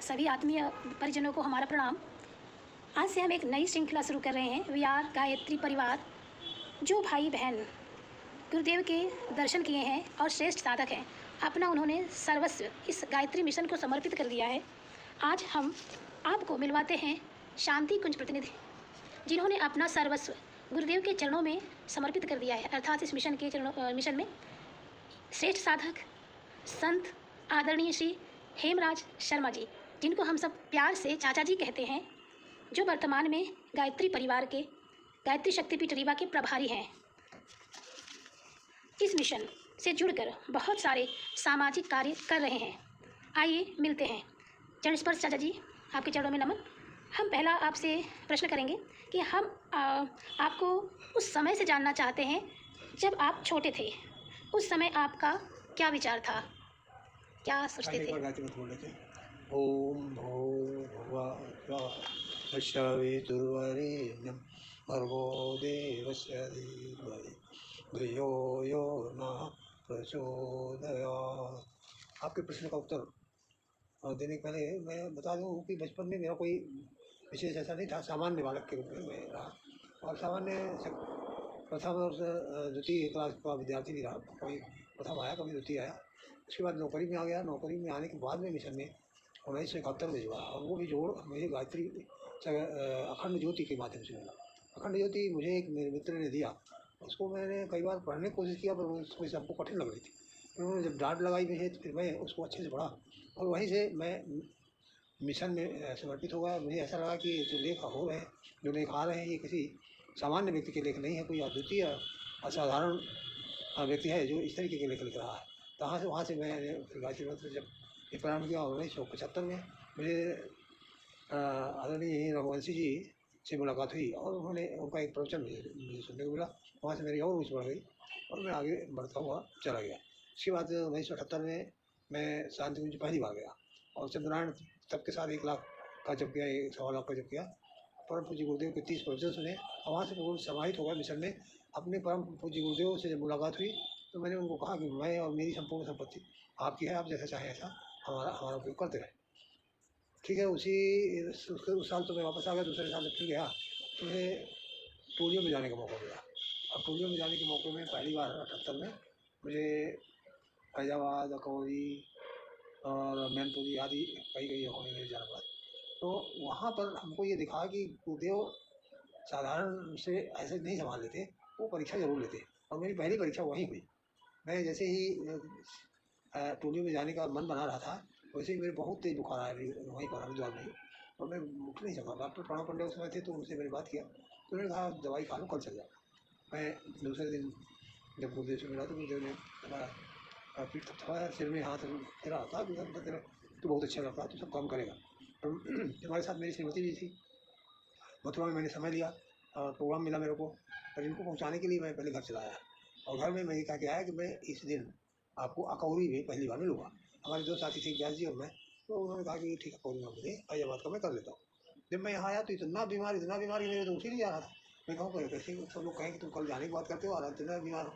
सभी आत्मीय परिजनों को हमारा प्रणाम। आज से हम एक नई श्रृंखला शुरू कर रहे हैं, वी आर गायत्री परिवार। जो भाई बहन गुरुदेव के दर्शन किए हैं और श्रेष्ठ साधक हैं, अपना उन्होंने सर्वस्व इस गायत्री मिशन को समर्पित कर दिया है। आज हम आपको मिलवाते हैं शांति कुंज प्रतिनिधि, जिन्होंने अपना सर्वस्व गुरुदेव के चरणों में समर्पित कर दिया है। अर्थात इस मिशन में श्रेष्ठ साधक संत आदरणीय श्री हेमराज शर्मा जी, जिनको हम सब प्यार से चाचा जी कहते हैं, जो वर्तमान में गायत्री परिवार के गायत्री शक्तिपीठ रीवा के प्रभारी हैं। इस मिशन से जुड़कर बहुत सारे सामाजिक कार्य कर रहे हैं। आइए मिलते हैं। चरण स्पर्श चाचा जी, आपके चरणों में नमन। हम पहला आपसे प्रश्न करेंगे कि हम आपको उस समय से जानना चाहते हैं जब आप छोटे थे। उस समय आपका क्या विचार था, क्या सोचते थे? ओम भूर्भुवः स्वः भर्गो देवस्य धीमहि धियो यो नः प्रचोदयात्। आपके प्रश्न का उत्तर देने के पहले मैं बता दूं कि बचपन में मेरा कोई विशेष ऐसा नहीं था। सामान्य बालक के रूप में मैं रहा और सामान्य प्रथम और द्वितीय क्लास का विद्यार्थी भी रहा। कभी प्रथम आया, कभी द्वितीय आया। उसके बाद नौकरी में आ गया। नौकरी में आने के बाद में मिशन में 1971 में जुड़ा और वो भी जोड़ मेरी गायत्री अखंड ज्योति के माध्यम से मिला। अखंड ज्योति मुझे एक मेरे मित्र ने दिया। उसको मैंने कई बार पढ़ने की कोशिश किया, पर उसमें सबको कठिन लग रही थी। उन्होंने जब डांट लगाई मुझे, तो फिर मैं उसको अच्छे से पढ़ा और वहीं से मैं मिशन में समर्पित हो गया। मुझे ऐसा लगा कि जो लेख हो रहे हैं, जो लेख आ रहे हैं, ये किसी सामान्य व्यक्ति के लेख नहीं है, कोई अद्वितीय असाधारण व्यक्ति है जो इस तरीके के लेख लिख रहा है। तो वहाँ से मैंने गायत्री मंत्र जब ये प्रारंभ किया 1975 में, मुझे आदरणीय रघुवंशी जी से मुलाकात हुई और उनका एक प्रवचन मुझे सुनने को मिला। वहाँ से मेरी और रुचि बढ़ गई और मैं आगे बढ़ता हुआ चला गया। उसके बाद 1978 में मैं शांति कुंज पहली बार गया और चंद्रनारायण तब के साथ 1 लाख का जब किया, 1.25 लाख का जब किया। परम पूज्य गुरुदेव के 30 प्रवचन सुने और वहाँ से पूर्ण समाहित हो गया मिशन में। अपने परम पूज्य गुरुदेव से जब मुलाकात हुई तो मैंने उनको कहा कि मैं और मेरी संपूर्ण संपत्ति आपकी है, आप जैसा चाहें ऐसा हमारा उपयोग करते रहे। ठीक है। उस साल तो मैं वापस आ गया। दूसरे साल जब फिर गया तो मुझे टोलियो में जाने का मौका मिला। अब टोलियो में जाने के मौके में पहली बार 78 में मुझे फैजाबाद, अकौरी और मैनपुरी आदि कई जगहों में जाना पड़ा। तो वहाँ पर हमको ये दिखा कि गुरुदेव साधारण से ऐसे नहीं संभाल लेते, वो परीक्षा जरूर लेते। और मेरी पहली परीक्षा वहीं हुई। मैं जैसे ही टोलियो में जाने का मन बना रहा था, वैसे ही मेरे बहुत तेज बुखार आया वहीं पर हरिद्वार में ही, और मैं उठ नहीं सका। डॉक्टर प्रणव पंडे उस समय थे, तो उनसे मैंने बात किया तो उन्होंने कहा दवाई खा लो, कल चल जाओ। मैं दूसरे दिन जब गुरुदेव से मिला तो गुरुदेव ने कहा पीठ थपथपाया, सिर में हाथ फेरा, था तो बहुत अच्छा लगता है, तो सब काम करेगा। तो हमारे साथ मेरी श्रीमती जी थी। मथुरा में मैंने समय लिया और प्रोग्राम मिला मेरे को, पर इनको पहुंचाने के लिए मैं पहले घर चला आया और घर में मैं ये कह के आया कि मैं इस दिन आपको अकौरी में पहली बार मिलूँगा। हमारे 2 साथी थे, व्यास जी और मैं। तो उन्होंने कहा कि ठीक है, अकौरी में मुझे फैजाबाद का मैं कर लेता हूँ। जब मैं यहाँ आया तो इतना बीमार कि मेरे तो उठ ही नहीं जा रहा था। मैं कहूँ कैसे सब लोग कहें कि तुम कल जाने की बात करते हो और इतना बीमार हो,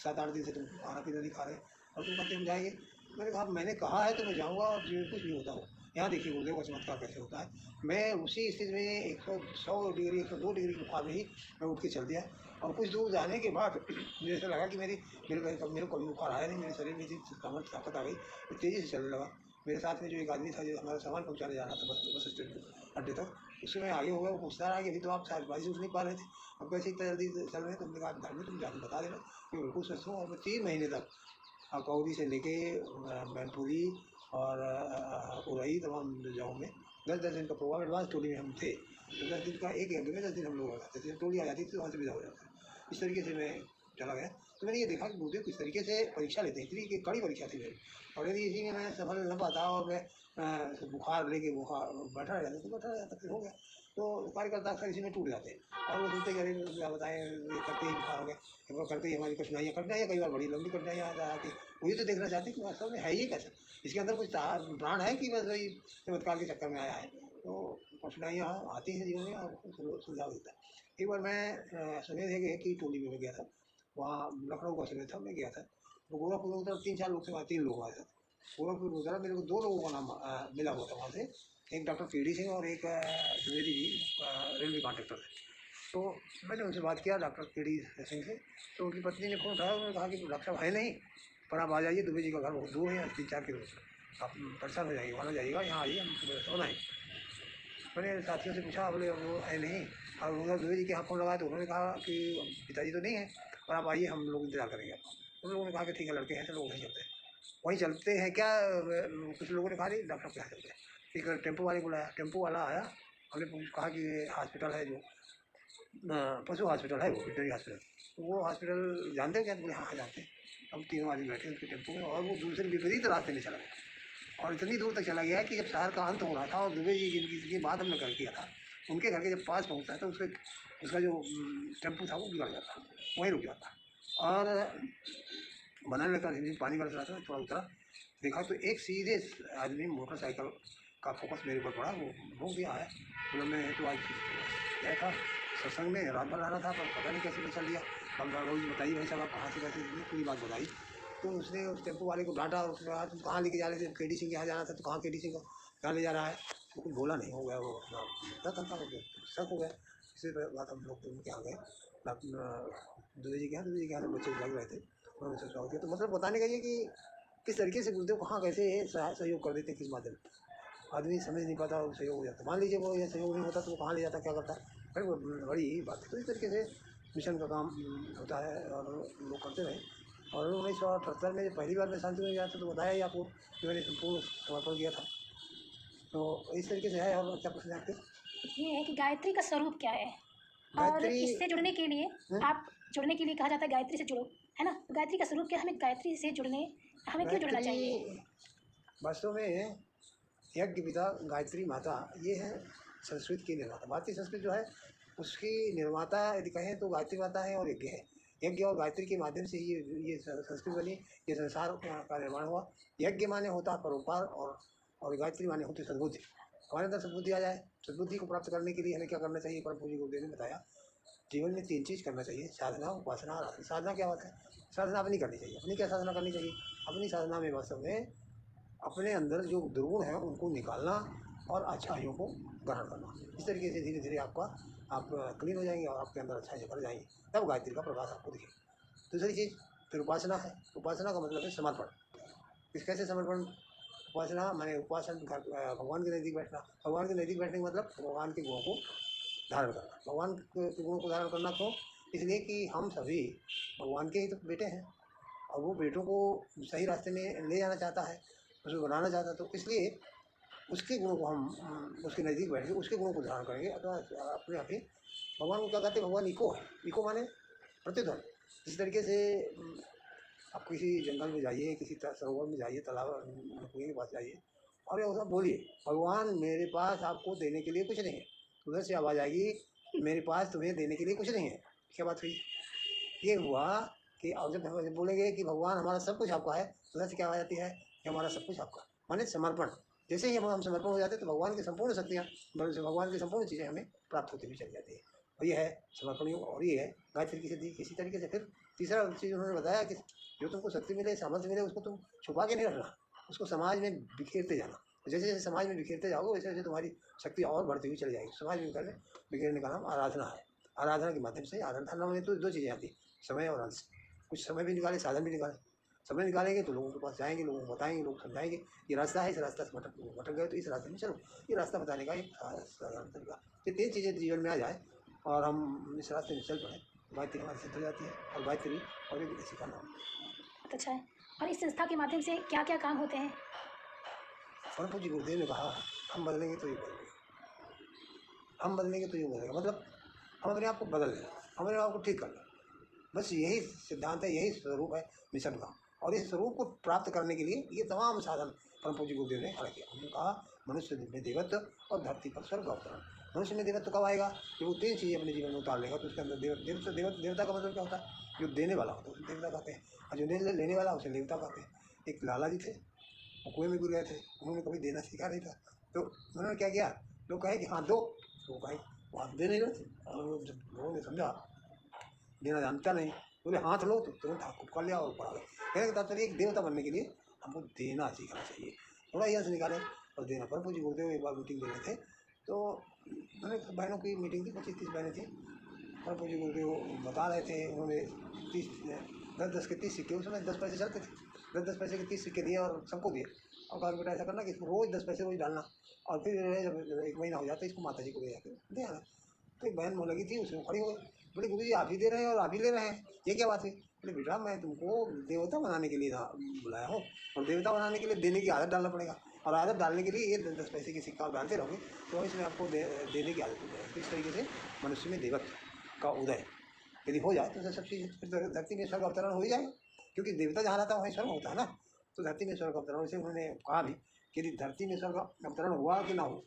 7-8 दिन से तुम खाना पीना नहीं खा रहे और तुम कहते हम जाएंगे। मैंने कहा है तो मैं जाऊँगा और जो कुछ भी होता हो। यहाँ देखिए गुरुदेव का चमत्कार कैसे होता है। मैं उसी स्थिति में 100 डिग्री 102 डिग्री बुखार में ही मैं उठ के चल दिया और कुछ दूर जाने के बाद मुझे ऐसा लगा कि मेरे कभी बुखार आया नहीं, मेरे शरीर में इतनी ताकत आ गई, तेज़ी से चलने लगा। मेरे साथ में जो एक आदमी था जो हमारा सामान पहुंचाने जा रहा था बस स्टैंड अड्डे तक, उससे मैं आगे हो गया। वो पूछता रहा कि अभी तो आप शायद बारिश उठ नहीं पा रहे थे, अब कैसे इतना जल्दी चल रहे हैं। तुमने कहा घर में तुम जाकर बता देना। मैं बिल्कुल स्वस्थ हूँ और मैं 3 महीने तक अकौरी से लेके मैनपुरी और उरई तमाम जगहों में 10-10 दिन का प्रोग्राम एडवांस टोली में हम थे। तो 10 दिन का एक घंटे में 10 दिन हम लोग आ जाते थे। टोली आ जाती थी तो वहाँ से विदा हो जाते। इस तरीके से मैं चला गया। तो मैंने ये देखा कि गुरुदेव किस तरीके से परीक्षा लेते हैं। इतनी कड़ी परीक्षा थी मेरी, और यदि इसी में मैं सफल न पाता और मैं बुखार लेके बैठा रह जाता तो बैठा रह जाता, फिर हो गया। तो कार्यकर्ता अक्सर इसी में टूट जाते हैं और वो सोचते कि अरे क्या बताएं, ये करते ही बुखार हो गया, एक बार करते ही हमारी कठिनाइयाँ कई बार बड़ी लंबी कठिनाइयाँ आ जाती। वही तो देखना चाहते हैं कि वास्तव में है ये कैसा, इसके अंदर कुछ प्राण है कि बस वही चमत्कार के चक्कर में आया है। तो कठिनाइयाँ आती हैं जीवन में और सुलझाव देता है। एक बार मैं समय थे कि टोली में गया था, वहाँ लखनऊ का समय था, मैं गया था। तो गोरखपुर में 3-4 लोग थे, वहाँ 3 लोग आए थे। गोरखपुर में उतरा, मेरे को 2 लोगों का नाम मिला हुआ था वहाँ से, एक डॉक्टर पीडी सिंह और एक द्विवेदी जी, रेलवे कॉन्ट्रैक्टर थे। तो मैंने उनसे बात किया डॉक्टर पीडी सिंह से, तो उनकी पत्नी ने फ़ोन उठाया, उन्होंने कहा कि डॉक्टर साहब है नहीं, पर आप आ जाइए, दुबे जी का घर बहुत दूर है, 3-4 किलोमीटर, आप परेशान हो जाइए, वहाँ जाइएगा, यहाँ आइए, हम सोना है। मैंने साथियों से पूछा, बोले वो है नहीं, और उन्होंने दुबे जी के यहाँ फ़ोन लगाया तो उन्होंने कहा कि पिताजी तो नहीं है, पर आप आइए, हम लोग इंतजार करेंगे आपका। उन लोगों ने कहा कि ठीक है, लड़के हैं, चलो वहीं चलते हैं। वहीं चलते हैं क्या, कुछ लोगों ने कहा नहीं डॉक्टर के यहाँ चलते हैं। एक टेम्पो वाले को बुलाया, टेम्पो वाला आया, हमने कहा कि ये हॉस्पिटल है जो पशु हॉस्पिटल है, वो वेटनरी हॉस्पिटल, तो वो हॉस्पिटल जानते हैं क्या? बोले हाँ जानते हैं। हम तीनों आदमी बैठे उसके टेम्पो में, और वो दूसरे विपरीत रास्ते में चला गया, और इतनी दूर तक चला गया कि जब शहर का अंत हो रहा था और दुबे जी जिनकी बात हमने कर किया था, उनके घर के जब पास पहुँचता तो उसका जो टेम्पो था वो बिगड़ जाता, वहीं रुक जाता। और बनाने लगा, पानी बरस रहा था, थोड़ा उतरा, देखा तो एक सीधे आदमी मोटरसाइकिल का फोकस मेरे ऊपर पड़ा, वो भोग गया है। बोला मैं तो आज गया था सत्संग में, रात भर रहना था, पर पता नहीं कैसे चल दिया। हम रोज बताइए भाई साहब आप कहाँ से कैसे, पूरी बात बताई। तो उसने उस टेम्पो वाले को डांटा, और उसने कहा तुम कहाँ लेके जा रहे थे? केडी सिंह के यहाँ जाना था, तो कहाँ केडी सिंह को कहाँ ले जा रहा है? तो कुछ बोला नहीं, हो गया वो करता हो गया, शक हो गया। इसी बात हम लोग उनके यहाँ गए, दुबे जी के यहाँ, दुबे जी के यहाँ बच्चे लग रहे थे, उन्होंने सोचा होती है। तो मतलब बताने का ये कि किस तरीके से गुरुदेव कहाँ कैसे सहयोग कर देते हैं, किस माध्यम आदमी समझ नहीं पाता और सहयोग हो जाता। मान लीजिए वो ये सहयोग नहीं होता तो वो कहाँ ले जाता, क्या करता, बड़ी बड़ी बात है। तो इस तरीके से मिशन का काम होता है और लोग करते रहे। और 1978 में जब पहली बार मैं शांति में गया था, तो बताया ही आपको कि मैंने संपूर्ण समर्पण किया था। तो इस तरीके से है। और क्या प्रश्न है आपके? ये है कि गायत्री का स्वरूप क्या है, और गायत्री इससे जुड़ने के लिए आप जुड़ने के लिए कहा जाता है गायत्री से जुड़ो, है ना? तो गायत्री का स्वरूप क्या, हमें गायत्री से जुड़ने हमें क्यों जुड़ना चाहिए? गायत्री वास्तव में यज्ञ पिता गायत्री माता, ये है संस्कृत की निर्माता। भारतीय संस्कृत जो है उसकी निर्माता यदि कहें तो गायत्री माता है और यज्ञ है। यज्ञ और गायत्री के माध्यम से ये संस्कृत बनी, ये संसार का निर्माण हुआ। यज्ञ माने होता है परोपकार, और गायत्री माने होती सद्बुद्धि। हमारे अंदर सद्बुद्धि आ जाए, सद्बुद्धि को प्राप्त करने के लिए हमें क्या करना चाहिए? परम पूज्य गुरुदेव ने बताया, जीवन में 3 चीज़ करना चाहिए, साधना, उपासना और आराधना। साधना क्या होता है? साधना अपनी करनी चाहिए। अपनी क्या साधना करनी चाहिए? अपनी साधना में वास्तव में अपने अंदर जो दुर्गुण है उनको निकालना और अच्छाइयों को ग्रहण करना। इस तरीके से धीरे धीरे आप क्लीन हो जाएंगे और आपके अंदर अच्छाइयाँ बढ़ जाएंगी, तब गायत्री का प्रकाश आपको दिखेगा। दूसरी चीज़ फिर उपासना है। उपासना का मतलब है समर्पण। किस कैसे समर्पण? उपासना माने उपासन भगवान के नज़दीक बैठना। भगवान के नज़दीक बैठने का मतलब भगवान के गुणों को धारण करना। भगवान के गुणों को धारण करना क्यों? इसलिए कि हम सभी भगवान के ही तो बेटे हैं, और वो बेटों को सही रास्ते में ले जाना चाहता है, उसको बनाना चाहता है। तो इसलिए उसके गुणों को हम उसके नज़दीक बैठ के उसके गुणों को धारण करेंगे, अथवा अपने आप ही भगवान को क्या कहते हैं? भगवान इको है। इको माने प्रतिध्वनि। इस तरीके से आप किसी जंगल में जाइए, किसी सरोवर में जाइए, तालाब कुएं के पास जाइए, और ये सब बोलिए, भगवान मेरे पास आपको देने के लिए कुछ नहीं है। उधर से आवाज़ आएगी, मेरे पास तुम्हें देने के लिए कुछ नहीं है। क्या बात हुई? ये हुआ कि अब जब बोलेंगे कि भगवान हमारा सब कुछ आपका है, तो उधर से क्या आ जाती है कि हमारा सब कुछ आपका, माने समर्पण। जैसे ही हम समर्पण हो जाते हैं तो भगवान की संपूर्ण शक्तियाँ, भगवान की संपूर्ण चीज़ें हमें प्राप्त होती हुई चली जाती है। और ये है समर्पण योग, और ये है गायत्री की सिद्धि। इसी तरीके से फिर तीसरा चीज़ उन्होंने बताया कि जो तुमको शक्ति मिले, सामर्थ्य मिले, उसको तुम छुपा के नहीं रखना, उसको समाज में बिखेरते जाना। जैसे जैसे समाज में बिखेरते जाओगे वैसे वैसे तुम्हारी शक्ति और बढ़ती हुई चली जाएगी। समाज में बिखेरने का नाम आराधना है। आराधना के माध्यम से, आराधना में तो 2 चीज़ें आती हैं, समय और अंश। कुछ समय भी निकालें, साधन भी निकालें। समय निकालेंगे तो लोगों के पास जाएंगे, लोगों को बताएंगे, लोग समझाएंगे ये रास्ता है, इस रास्ता से भटक गए तो इस रास्ते में चलो। ये रास्ता बताने का एक साधारण तरीका। ये 3 चीज़ें जीवन में आ जाए और हम इस रास्ते में चल पड़े, गायत्री हमारी सिद्ध हो जाती है। और गायत्री और एक इसी का नाम। बहुत अच्छा है। और इस संस्था के माध्यम से क्या क्या काम होते हैं? परम पूज्य गुरुदेव ने कहा, हम बदलेंगे तो ये बदलेगा, हम बदलेंगे तो ये बदलेगा। मतलब हम अपने आप को बदल लें, हम अपने आप को ठीक कर लें। बस यही सिद्धांत है, यही स्वरूप है मिशन का। और इस स्वरूप को प्राप्त करने के लिए ये तमाम साधन परम पूज्य गुरुदेव ने खड़ा किया। उन्होंने कहा मनुष्य में देवत्व और धरती पर स्वर्ग अवतरण। मनुष्य में देवत्व कब आएगा? कि वो 3 चीज़ें अपने जीवन में उतार लेगा, तो उसके अंदर देवता का मतलब क्या होता है? जो देने वाला होता है उसे देवता कहते हैं, और जो लेने वाला उसे देवता कहते हैं। एक लाला जी थे, वो कुएं में गिर गए थे, उन्होंने कभी देना सीखा नहीं था, तो उन्होंने क्या किया? लोग कहे कि हाँ दो, तो कहे वो हाथ दे नहीं रहे थे। और जब लोगों ने समझा देना जानता नहीं, बोले हाथ लो, तो तुरंत हाथ को पकड़ लिया और पड़ा गया। कहने का तात्पर्य एक देवता बनने के लिए हमको देना सीखना चाहिए। थोड़ा यहाँ से निकालें और देना। परम पूज्य गुरुदेव एक बार मीटिंग दे रहे थे, तो अनेक बहनों की मीटिंग थी, 25-30 बहनें थी। परम पूज्य गुरुदेव बता रहे थे, उन्होंने 10-10 के 30 सिक्के, उस समय 10 पैसे चलते थे, 10-10 पैसे के 30 सिक्के दिए और सबको दिए और कहा बेटा ऐसा करना कि इसको रोज़ 10 पैसे रोज़ डालना और फिर जब 1 महीना हो जाता है इसको माता जी को ले जाकर दे आना। तो एक बहन मुँह लगी थी, उसमें खड़ी हो गई, बोले गुरुजी आप ही दे रहे हैं और आप ही ले रहे हैं, ये क्या बात हुई? बोले बेटा मैं तुमको देवता बनाने के लिए बुलाया हूँ और देवता बनाने के लिए देने की आदत डालना पड़ेगा और आदत डालने के लिए ये 10 पैसे की सिक्का आप डालते रहोगे तो इसमें आपको देने की आदत हो जाएगी। इस तरीके से मनुष्य में देवत्व का उदय यदि हो जाए तो सब चीज़ धरती में स्वर्ग अवतरण हो ही जाएगा, क्योंकि देवता जहाँ रहता है वहीं स्वर्ग होता है ना। तो धरती में स्वर्ग अवतरण, वैसे उन्होंने कहा भी कि यदि धरती में स्वर्ग अवतरण हुआ कि ना हो,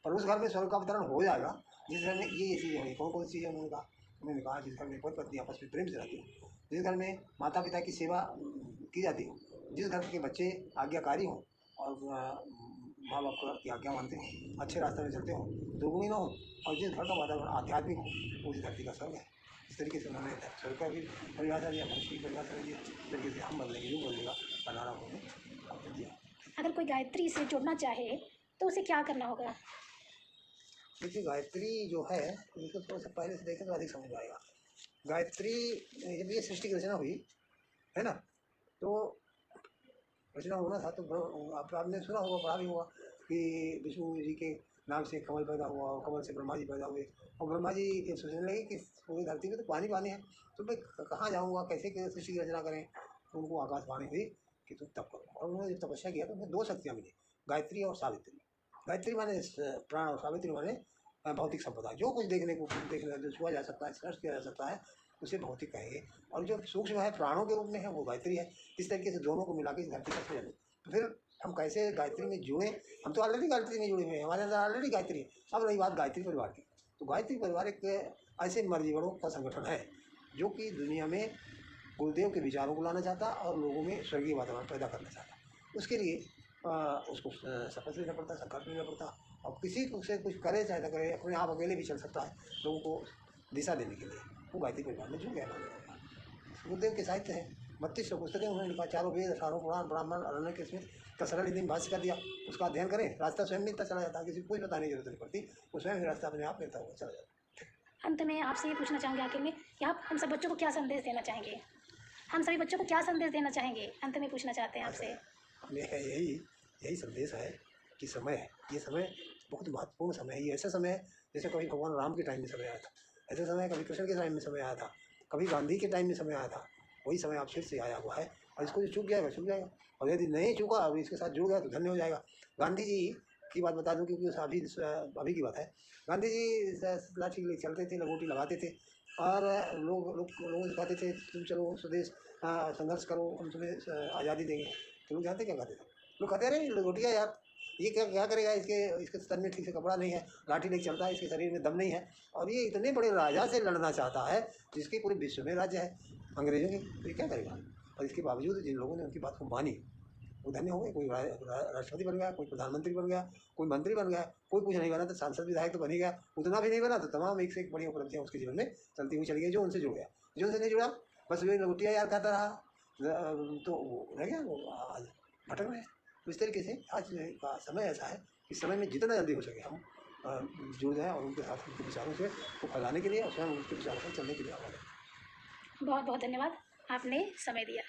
पर उस घर में स्वर्ग का अवतरण हो जाएगा जिस घर में ये चीज़ें होंगी। कौन कौन सी चीज़ें उन्होंने कहा जिस घर में पति पत्नी आपस में प्रेम से रहती हो, जिस घर में माता पिता की सेवा की जाती हो, जिस घर के बच्चे आज्ञाकारी हों और माँ बाप की आज्ञा मानते हों, अच्छे रास्ते में चलते हों, दुर्गुणी न हो और जिस घर का वातावरण आध्यात्मिक हो उस धरती का स्वर्ग है। इस तरीके से उन्होंने स्वर्ग का भी परिभाषा दिया, मनुष्य की परिभाषा दी। इस तरीके से हम बदलेंगे, यूँ बदलेगा बनाना उन्होंने दिया। अगर कोई गायत्री से जुड़ना चाहे तो उसे क्या करना होगा? देखिए गायत्री जो है इसको थोड़ा सा पहले से देखें तो अधिक समझ आएगा। गायत्री जब ये सृष्टि की रचना हुई है ना, तो रचना होना था तो आपने सुना होगा, पढ़ा भी होगा कि विष्णु जी के नाम से कमल पैदा हुआ और कमल से ब्रह्मा जी पैदा हुए और ब्रह्मा जी ये सोचने लगे कि पूरी धरती में तो पानी पानी है, तो मैं कहाँ जाऊँगा, कैसे सृष्टि की रचना करें। तो उनको आकाशवाणी हुई कि तुम तप करो और उन्होंने जब तपस्या किया तो उन्हें 2 शक्तियाँ मिली, गायत्री और सावित्री। गायत्री माने प्राण और सावित्री माने भौतिक संपदा। जो कुछ देखने जो छुआ जा सकता है, स्पर्श किया जा सकता है उसे भौतिक कहेंगे, और जो सूक्ष्म है प्राणों के रूप में है वो गायत्री है। इस तरीके से दोनों को मिला के इस धरती का सृजन। तो फिर हम कैसे गायत्री में जुड़े? हम तो ऑलरेडी गायत्री में जुड़े हुए हैं, हमारे अंदर ऑलरेडी गायत्री है। अब रही बात गायत्री परिवार की, तो गायत्री परिवार एक ऐसे मर्जीवरों का संगठन है जो कि दुनिया में गुरुदेव के विचारों को लाना चाहता और लोगों में स्वर्गीय वातावरण पैदा करना चाहता। उसके लिए उसको शपथ लेना पड़ता, संकल्प लेना पड़ता और किसी को से कुछ करे चाहे ना करे, अपने आप अकेले भी चल सकता है लोगों को दिशा देने के लिए। वो गायत्री परिवार में जुड़ गया। गुरुदेव के साहित्य है, 32 पुस्तकें उन्होंने लिखा, 4 वेद, 18 पुराण, ब्राह्मण, अरण्यक, स्मृति का सरल हिंदी में भाष्य कर दिया। उसका अध्ययन करें, रास्ता स्वयं मिलता चला जाता है, किसी को कुछ बताने की जरूरत नहीं पड़ती, वो स्वयं रास्ता अपने आप मिलता हुआ चला जाता। अंत में आपसे ये पूछना चाहूँगी आखिर में कि आप हम सब बच्चों को क्या संदेश देना चाहेंगे? हम सभी बच्चों को क्या संदेश देना चाहेंगे? अंत में पूछना चाहते हैं आपसे। यही संदेश है कि समय है, ये समय बहुत महत्वपूर्ण समय है। ये ऐसा समय है जैसे कभी भगवान राम के टाइम में समय आया था, ऐसा समय कभी कृष्ण के टाइम में समय आया था, कभी गांधी के टाइम में समय आया था। वही समय आप फिर से आया हुआ है और इसको जो चूक जाएगा चूक जाएगा, और यदि नहीं चूका और इसके साथ जुड़ गया तो धन्य हो जाएगा। गांधी जी की बात बता दूं क्योंकि अभी की बात है। गांधी जी लाठी ले चलते थे, लंगोटी लगाते थे और लोगों से कहते थे तुम चलो स्वदेश संघर्ष करो, हम तुम्हें आज़ादी देंगे। तो लोग जानते क्या कहते थे? लोग कहते अरे लंगोटिया यार ये क्या क्या करेगा, इसके तन में ठीक से कपड़ा नहीं है, लाठी नहीं चलता है, इसके शरीर में दम नहीं है और ये इतने बड़े राजा से लड़ना चाहता है जिसके पूरे विश्व में राज्य है अंग्रेजों के, तो ये क्या करेगा? और इसके बावजूद जिन लोगों ने उनकी बात को मानी वो धन्य हो गए। कोई राष्ट्रपति बन गया, कोई प्रधानमंत्री बन गया, कोई मंत्री बन गया, कोई कुछ नहीं बना तो सांसद विधायक तो बन ही गया, उतना भी नहीं बना तो तमाम एक से एक बड़ी उपलब्धियाँ उसके जीवन में चलती हुई चली गई। जो उनसे जुड़ गया, जो उनसे नहीं जुड़ा बस वही लंगोटिया यार कहता रहा तो वो रह गया, वो आज भटक रहे। तो इस तरीके से आज का समय ऐसा है कि समय में जितना जल्दी हो सके हम जुड़ जाएँ और उनके साथ उनके विचारों से को फैलाने के लिए और स्वयं उनके विचारों पर चलने के लिए आवाज़। बहुत बहुत धन्यवाद, आपने समय दिया।